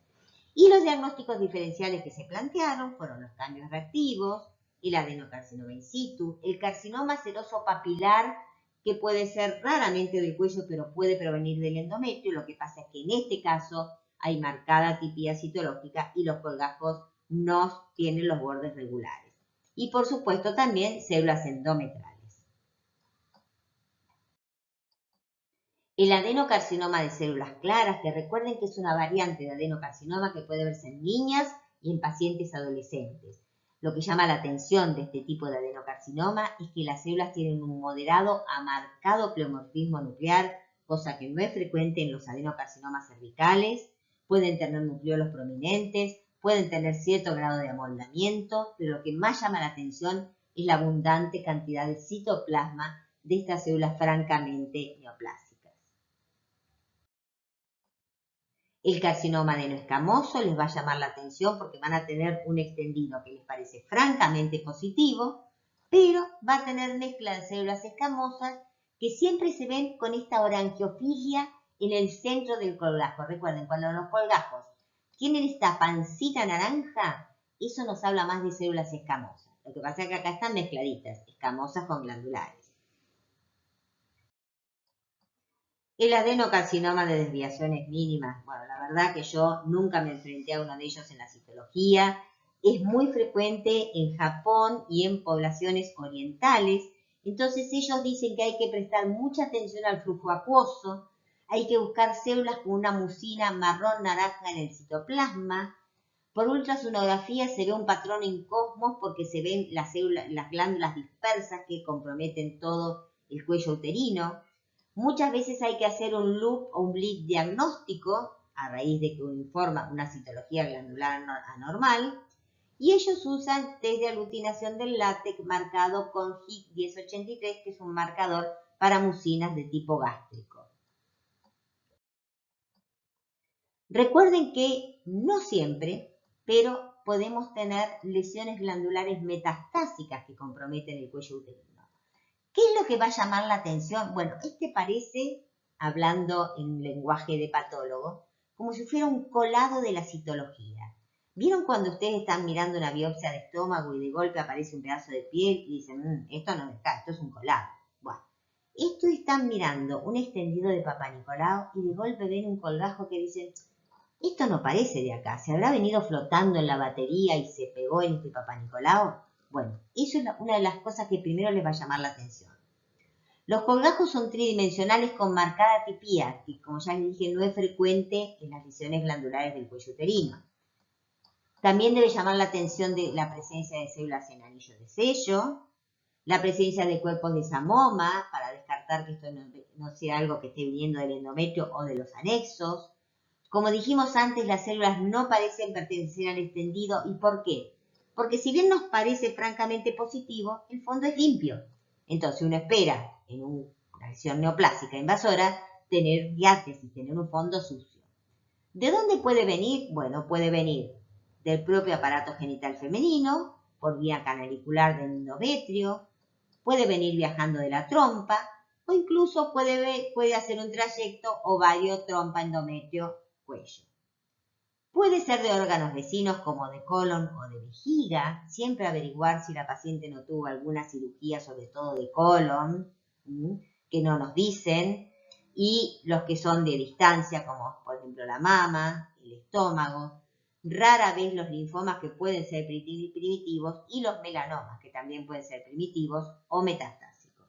Y los diagnósticos diferenciales que se plantearon fueron los cambios reactivos, el adenocarcinoma in situ, el carcinoma seroso papilar, que puede ser raramente del cuello, pero puede provenir del endometrio. Lo que pasa es que en este caso hay marcada atipia citológica y los colgajos no tienen los bordes regulares. Y por supuesto también células endometrales. El adenocarcinoma de células claras, que recuerden que es una variante de adenocarcinoma que puede verse en niñas y en pacientes adolescentes. Lo que llama la atención de este tipo de adenocarcinoma es que las células tienen un moderado a marcado pleomorfismo nuclear, cosa que no es frecuente en los adenocarcinomas cervicales. Pueden tener nucleolos prominentes, pueden tener cierto grado de amoldamiento, pero lo que más llama la atención es la abundante cantidad de citoplasma de estas células francamente neoplásicas. El carcinoma adenoescamoso les va a llamar la atención porque van a tener un extendido que les parece francamente positivo, pero va a tener mezcla de células escamosas que siempre se ven con esta orangiofilia en el centro del colgajo. Recuerden, cuando los colgajos tienen esta pancita naranja, eso nos habla más de células escamosas. Lo que pasa es que acá están mezcladitas, escamosas con glandulares. El adenocarcinoma de desviaciones mínimas, bueno, la verdad que yo nunca me enfrenté a uno de ellos en la citología. Es muy frecuente en Japón y en poblaciones orientales. Entonces ellos dicen que hay que prestar mucha atención al flujo acuoso, hay que buscar células con una mucina marrón-naranja en el citoplasma. Por ultrasonografía se ve un patrón en cosmos porque se ven las glándulas dispersas que comprometen todo el cuello uterino. Muchas veces hay que hacer un loop o un blip diagnóstico a raíz de que informa una citología glandular anormal, y ellos usan test de aglutinación del látex marcado con HIC 1083, que es un marcador para mucinas de tipo gástrico. Recuerden que no siempre, pero podemos tener lesiones glandulares metastásicas que comprometen el cuello uterino. ¿Qué es lo que va a llamar la atención? Bueno, este parece, hablando en lenguaje de patólogo, como si fuera un colado de la citología. ¿Vieron cuando ustedes están mirando una biopsia de estómago y de golpe aparece un pedazo de piel y dicen, esto no está, esto es un colado? Bueno, esto están mirando un extendido de Papá Nicolau y de golpe ven un colgajo que dicen, esto no parece de acá, ¿se habrá venido flotando en la batería y se pegó en este Papá Nicolau? Bueno, eso es una de las cosas que primero les va a llamar la atención. Los colgajos son tridimensionales con marcada atipia, que como ya les dije no es frecuente en las lesiones glandulares del cuello uterino. También debe llamar la atención de la presencia de células en anillo de sello, la presencia de cuerpos de samoma, para descartar que esto no sea algo que esté viniendo del endometrio o de los anexos. Como dijimos antes, las células no parecen pertenecer al extendido. ¿Y por qué? Porque si bien nos parece francamente positivo, el fondo es limpio. Entonces uno espera en una lesión neoplásica invasora tener diátesis, tener un fondo sucio. ¿De dónde puede venir? Bueno, puede venir del propio aparato genital femenino, por vía canalicular del endometrio, puede venir viajando de la trompa, o incluso puede hacer un trayecto ovario, trompa, endometrio, cuello. Puede ser de órganos vecinos como de colon o de vejiga, siempre averiguar si la paciente no tuvo alguna cirugía, sobre todo de colon, que no nos dicen, y los que son de distancia, como por ejemplo la mama, el estómago, rara vez los linfomas que pueden ser primitivos y los melanomas que también pueden ser primitivos o metastásicos.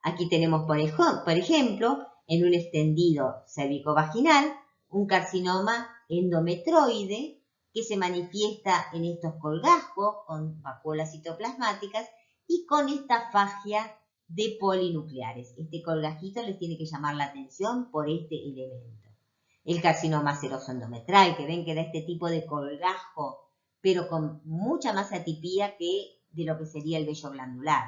Aquí tenemos, por ejemplo, en un extendido cervicovaginal, un carcinoma endometroide que se manifiesta en estos colgajos con vacuolas citoplasmáticas y con esta fagia de polinucleares. Este colgajito les tiene que llamar la atención por este elemento. El carcinoma seroso endometral, que ven que da este tipo de colgajo, pero con mucha más atipía que de lo que sería el vello glandular.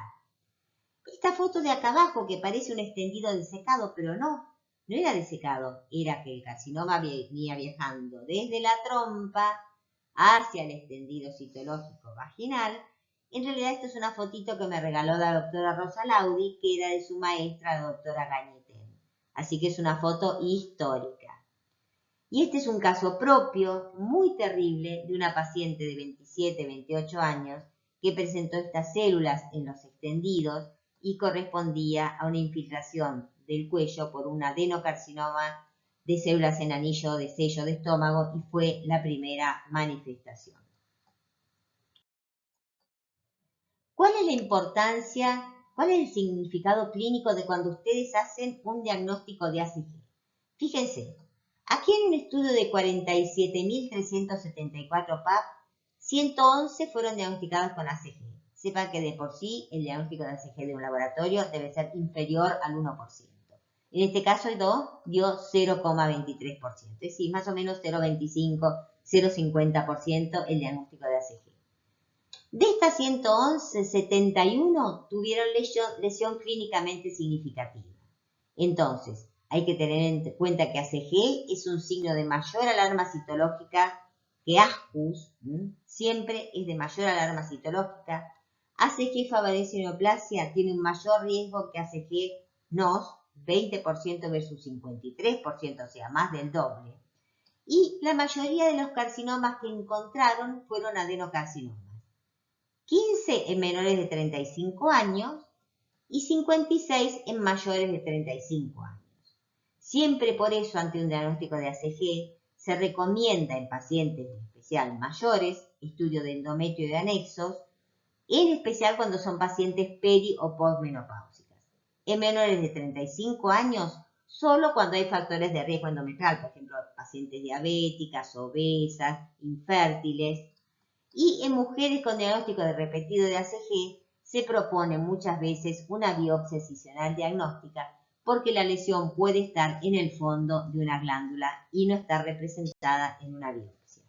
Esta foto de acá abajo que parece un extendido desecado, pero no era desecado, era que el carcinoma venía viajando desde la trompa hacia el extendido citológico vaginal. En realidad esto es una fotito que me regaló la doctora Rosa Laudi, que era de su maestra, la doctora Gañeten. Así que es una foto histórica. Y este es un caso propio, muy terrible, de una paciente de 27, 28 años que presentó estas células en los extendidos y correspondía a una infiltración del cuello por un adenocarcinoma de células en anillo de sello de estómago y fue la primera manifestación. ¿Cuál es la importancia, cuál es el significado clínico de cuando ustedes hacen un diagnóstico de ACG? Fíjense, aquí en un estudio de 47.374 PAP, 111 fueron diagnosticados con ACG. Sepan que de por sí el diagnóstico de ACG de un laboratorio debe ser inferior al 1%. En este caso el 2 dio 0,23%, es decir, más o menos 0,25, 0,50% el diagnóstico de ACG. De estas 111, 71 tuvieron lesión clínicamente significativa. Entonces, hay que tener en cuenta que ACG es un signo de mayor alarma citológica que ASCUS, siempre es de mayor alarma citológica. ACG favorece neoplasia tiene un mayor riesgo que ACG NOS, 20% versus 53%, o sea, más del doble. Y la mayoría de los carcinomas que encontraron fueron adenocarcinomas. 15 en menores de 35 años y 56 en mayores de 35 años. Siempre por eso, ante un diagnóstico de ACG, se recomienda en pacientes en especial mayores estudio de endometrio y de anexos, en especial cuando son pacientes peri o postmenopáusicas. En menores de 35 años, solo cuando hay factores de riesgo endometrial, por ejemplo, pacientes diabéticas, obesas, infértiles. Y en mujeres con diagnóstico de repetido de ACG, se propone muchas veces una biopsia excisional diagnóstica porque la lesión puede estar en el fondo de una glándula y no estar representada en una biopsia.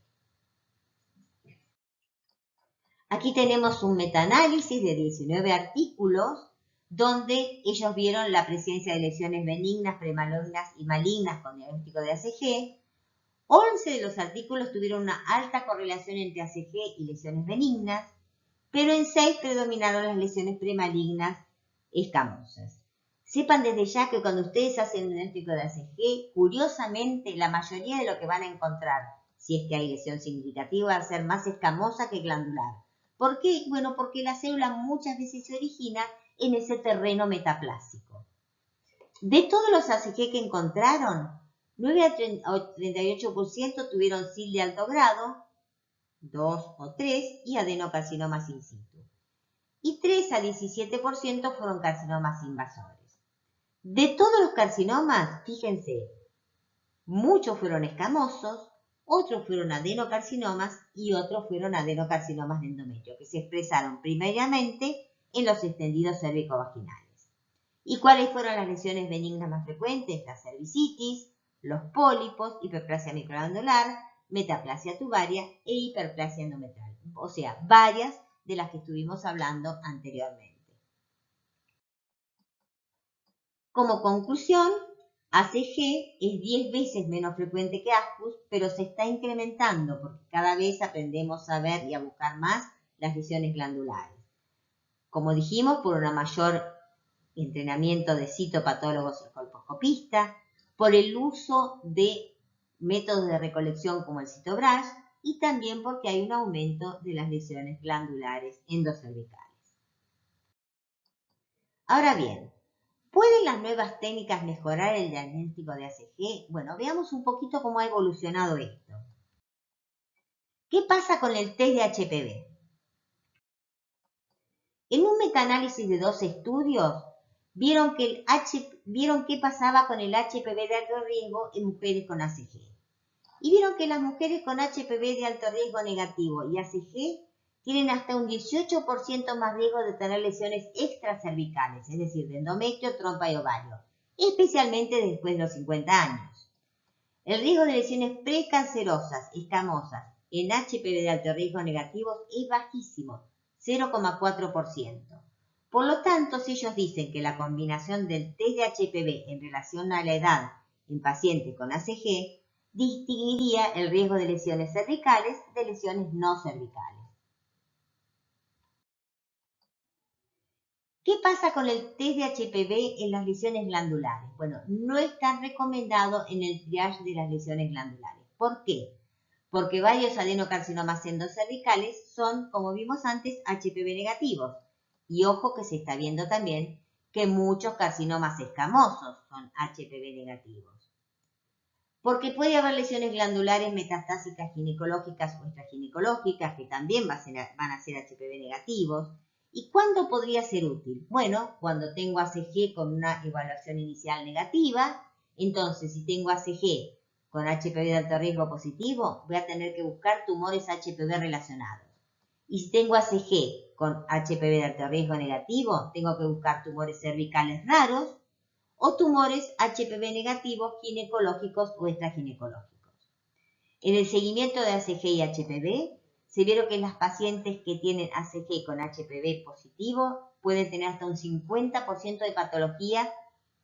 Aquí tenemos un metaanálisis de 19 artículos donde ellos vieron la presencia de lesiones benignas, premalignas y malignas con diagnóstico de ACG. 11 de los artículos tuvieron una alta correlación entre ACG y lesiones benignas, pero en 6 predominaron las lesiones premalignas escamosas. Sepan desde ya que cuando ustedes hacen un diagnóstico de ACG, curiosamente la mayoría de lo que van a encontrar, si es que hay lesión significativa, va a ser más escamosa que glandular. ¿Por qué? Bueno, porque la célula muchas veces se origina en ese terreno metaplásico. De todos los ACG que encontraron, 9 a 38% tuvieron SIL de alto grado, 2 o 3, y adenocarcinomas in situ. Y 3 a 17% fueron carcinomas invasores. De todos los carcinomas, fíjense, muchos fueron escamosos, otros fueron adenocarcinomas y otros fueron adenocarcinomas de endometrio, que se expresaron primariamente en los extendidos cervicovaginales. ¿Y cuáles fueron las lesiones benignas más frecuentes? La cervicitis, los pólipos, hiperplasia microglandular, metaplasia tubaria e hiperplasia endometrial. O sea, varias de las que estuvimos hablando anteriormente. Como conclusión, ACG es 10 veces menos frecuente que ASCUS, pero se está incrementando porque cada vez aprendemos a ver y a buscar más las lesiones glandulares. Como dijimos, por un mayor entrenamiento de citopatólogos y colposcopistas, por el uso de métodos de recolección como el CitoBrash y también porque hay un aumento de las lesiones glandulares endocervicales. Ahora bien, ¿pueden las nuevas técnicas mejorar el diagnóstico de ACG? Bueno, veamos un poquito cómo ha evolucionado esto. ¿Qué pasa con el test de HPV? En un metaanálisis de 2 estudios, vieron qué pasaba con el HPV de alto riesgo en mujeres con ACG. Y vieron que las mujeres con HPV de alto riesgo negativo y ACG tienen hasta un 18% más riesgo de tener lesiones extracervicales, es decir, de endometrio, trompa y ovario, especialmente después de los 50 años. El riesgo de lesiones precancerosas, escamosas, en HPV de alto riesgo negativo es bajísimo, 0,4%. Por lo tanto, si ellos dicen que la combinación del test de HPV en relación a la edad en pacientes con ACG distinguiría el riesgo de lesiones cervicales de lesiones no cervicales. ¿Qué pasa con el test de HPV en las lesiones glandulares? Bueno, no está recomendado en el triage de las lesiones glandulares. ¿Por qué? Porque varios adenocarcinomas endocervicales son, como vimos antes, HPV negativos. Y ojo que se está viendo también que muchos carcinomas escamosos son HPV negativos. Porque puede haber lesiones glandulares metastásicas ginecológicas o extraginecológicas que también van a ser HPV negativos. ¿Y cuándo podría ser útil? Bueno, cuando tengo ACG con una evaluación inicial negativa. Entonces, si tengo ACG con HPV de alto riesgo positivo, voy a tener que buscar tumores HPV relacionados. Y si tengo ACG con HPV de alto riesgo negativo, tengo que buscar tumores cervicales raros o tumores HPV negativos ginecológicos o extraginecológicos. En el seguimiento de ACG y HPV, se vieron que las pacientes que tienen ACG con HPV positivo pueden tener hasta un 50% de patología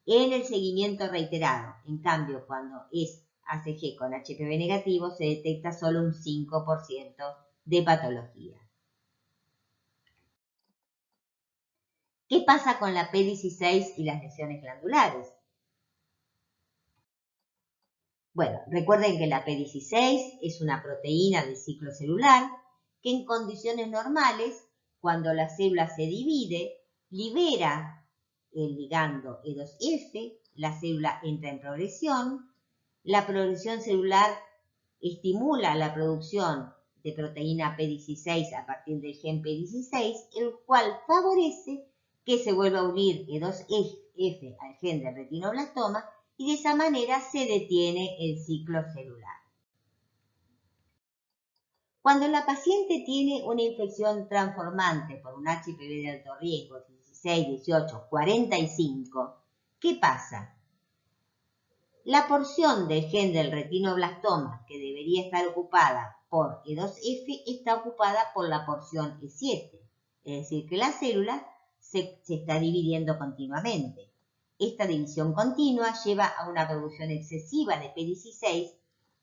en el seguimiento reiterado. En cambio, cuando es ACG con HPV negativo, se detecta solo un 5% de patología. ¿Qué pasa con la P16 y las lesiones glandulares? Bueno, recuerden que la P16 es una proteína del ciclo celular que en condiciones normales, cuando la célula se divide, libera el ligando E2F, la célula entra en progresión, la progresión celular estimula la producción de proteína P16 a partir del gen P16, el cual favorece que se vuelva a unir E2F al gen del retinoblastoma y de esa manera se detiene el ciclo celular. Cuando la paciente tiene una infección transformante por un HPV de alto riesgo, 16, 18, 45, ¿qué pasa? La porción del gen del retinoblastoma que debería estar ocupada por E2F está ocupada por la porción E7, es decir, que la célula se está dividiendo continuamente. Esta división continua lleva a una producción excesiva de P16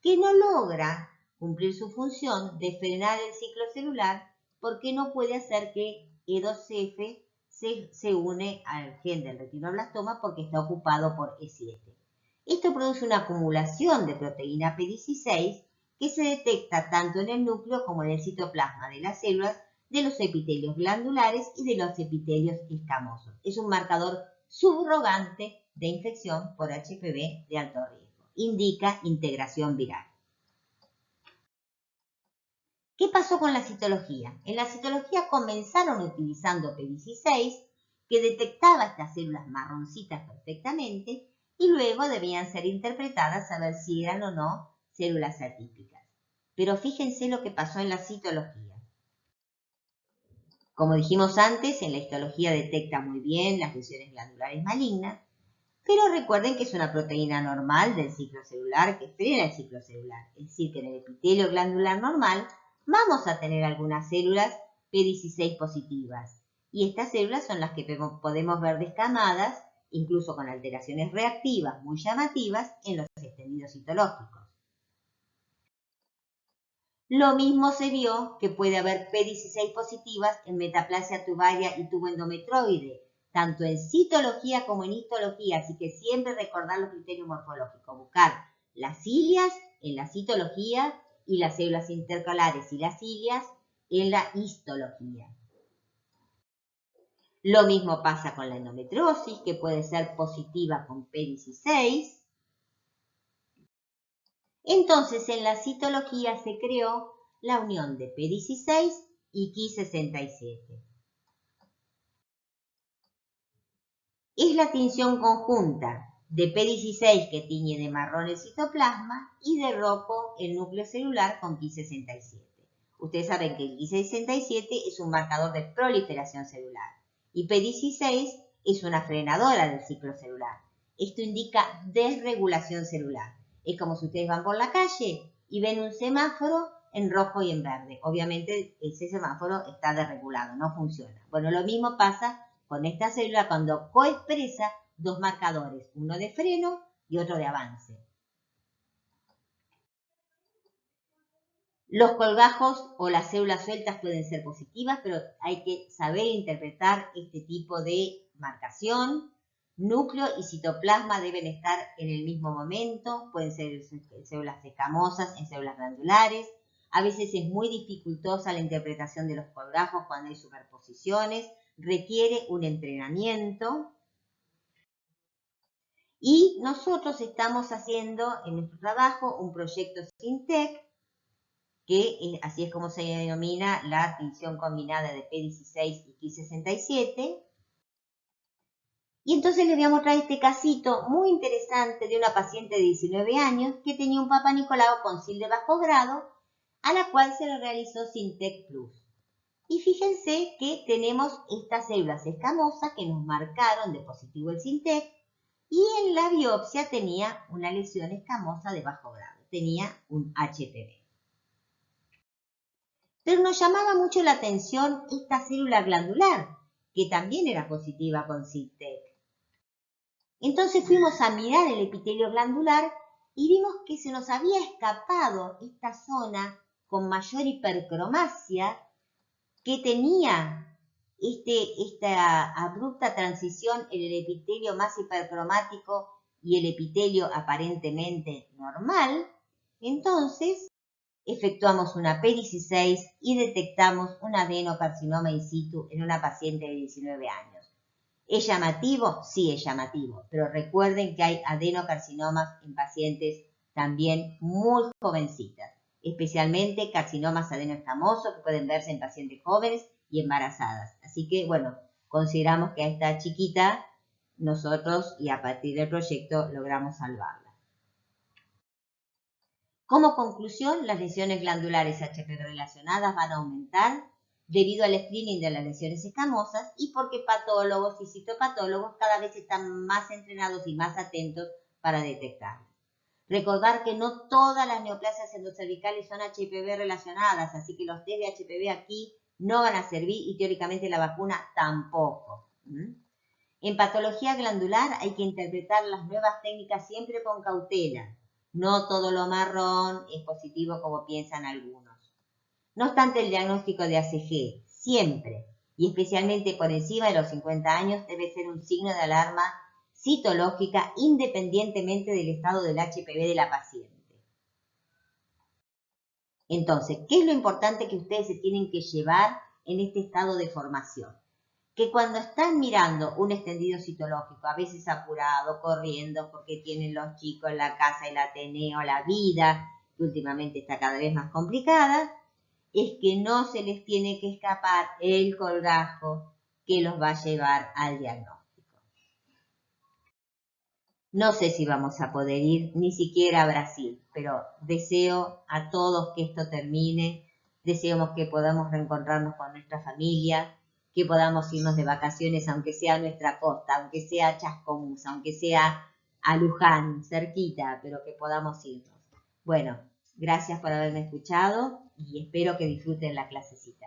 que no logra cumplir su función de frenar el ciclo celular porque no puede hacer que E2F se une al gen del retinoblastoma porque está ocupado por E7. Esto produce una acumulación de proteína P16 que se detecta tanto en el núcleo como en el citoplasma de las células de los epitelios glandulares y de los epitelios escamosos. Es un marcador subrogante de infección por HPV de alto riesgo. Indica integración viral. ¿Qué pasó con la citología? En la citología comenzaron utilizando P16, que detectaba estas células marroncitas perfectamente, y luego debían ser interpretadas a ver si eran o no células atípicas. Pero fíjense lo que pasó en la citología. Como dijimos antes, en la histología detecta muy bien las lesiones glandulares malignas, pero recuerden que es una proteína normal del ciclo celular que frena el ciclo celular. Es decir, que en el epitelio glandular normal vamos a tener algunas células P16 positivas. Y estas células son las que podemos ver descamadas, incluso con alteraciones reactivas muy llamativas en los extendidos citológicos. Lo mismo se vio que puede haber P16 positivas en metaplasia tubaria y tubo endometroide, tanto en citología como en histología, así que siempre recordar los criterios morfológicos, buscar las cilias en la citología y las células intercalares y las cilias en la histología. Lo mismo pasa con la endometriosis, que puede ser positiva con P16. Entonces, en la citología se creó la unión de P16 y Ki67. Es la tinción conjunta de P16 que tiñe de marrón el citoplasma y de rojo el núcleo celular con Ki67. Ustedes saben que el Ki67 es un marcador de proliferación celular y P16 es una frenadora del ciclo celular. Esto indica desregulación celular. Es como si ustedes van por la calle y ven un semáforo en rojo y en verde. Obviamente ese semáforo está desregulado, no funciona. Bueno, lo mismo pasa con esta célula cuando coexpresa dos marcadores, uno de freno y otro de avance. Los colgajos o las células sueltas pueden ser positivas, pero hay que saber interpretar este tipo de marcación. Núcleo y citoplasma deben estar en el mismo momento, pueden ser en células escamosas, en células glandulares. A veces es muy dificultosa la interpretación de los colgajos cuando hay superposiciones, requiere un entrenamiento. Y nosotros estamos haciendo en nuestro trabajo un proyecto SynTech, que así es como se denomina la tinción combinada de P16 y Ki67. Y entonces les voy a mostrar este casito muy interesante de una paciente de 19 años que tenía un Papa Nicolau con SIL de bajo grado, a la cual se le realizó SynTech Plus. Y fíjense que tenemos estas células escamosas que nos marcaron de positivo el SynTech, y en la biopsia tenía una lesión escamosa de bajo grado, tenía un HPV. Pero nos llamaba mucho la atención esta célula glandular, que también era positiva con SynTech. Entonces fuimos a mirar el epitelio glandular y vimos que se nos había escapado esta zona con mayor hipercromasia que tenía esta abrupta transición en el epitelio más hipercromático y el epitelio aparentemente normal. Entonces efectuamos una P16 y detectamos un adenocarcinoma in situ en una paciente de 19 años. ¿Es llamativo? Sí, es llamativo, pero recuerden que hay adenocarcinomas en pacientes también muy jovencitas, especialmente carcinomas adenoescamosos que pueden verse en pacientes jóvenes y embarazadas. Así que, bueno, consideramos que a esta chiquita nosotros, y a partir del proyecto, logramos salvarla. Como conclusión, las lesiones glandulares HPV relacionadas van a aumentar debido al screening de las lesiones escamosas y porque patólogos y citopatólogos cada vez están más entrenados y más atentos para detectarlas. Recordar que no todas las neoplasias endocervicales son HPV relacionadas, así que los test de HPV aquí no van a servir y teóricamente la vacuna tampoco. En patología glandular hay que interpretar las nuevas técnicas siempre con cautela. No todo lo marrón es positivo como piensan algunos. No obstante, el diagnóstico de ACG siempre, y especialmente por encima de los 50 años, debe ser un signo de alarma citológica independientemente del estado del HPV de la paciente. Entonces, ¿qué es lo importante que ustedes se tienen que llevar en este estado de formación? Que cuando están mirando un extendido citológico, a veces apurado, corriendo, porque tienen los chicos, la casa, el Ateneo, la vida, que últimamente está cada vez más complicada, es que no se les tiene que escapar el colgajo que los va a llevar al diagnóstico. No sé si vamos a poder ir ni siquiera a Brasil, pero deseo a todos que esto termine, deseamos que podamos reencontrarnos con nuestra familia, que podamos irnos de vacaciones, aunque sea a nuestra costa, aunque sea a Chascomús, aunque sea a Luján, cerquita, pero que podamos irnos. Bueno, gracias por haberme escuchado y espero que disfruten la clasecita.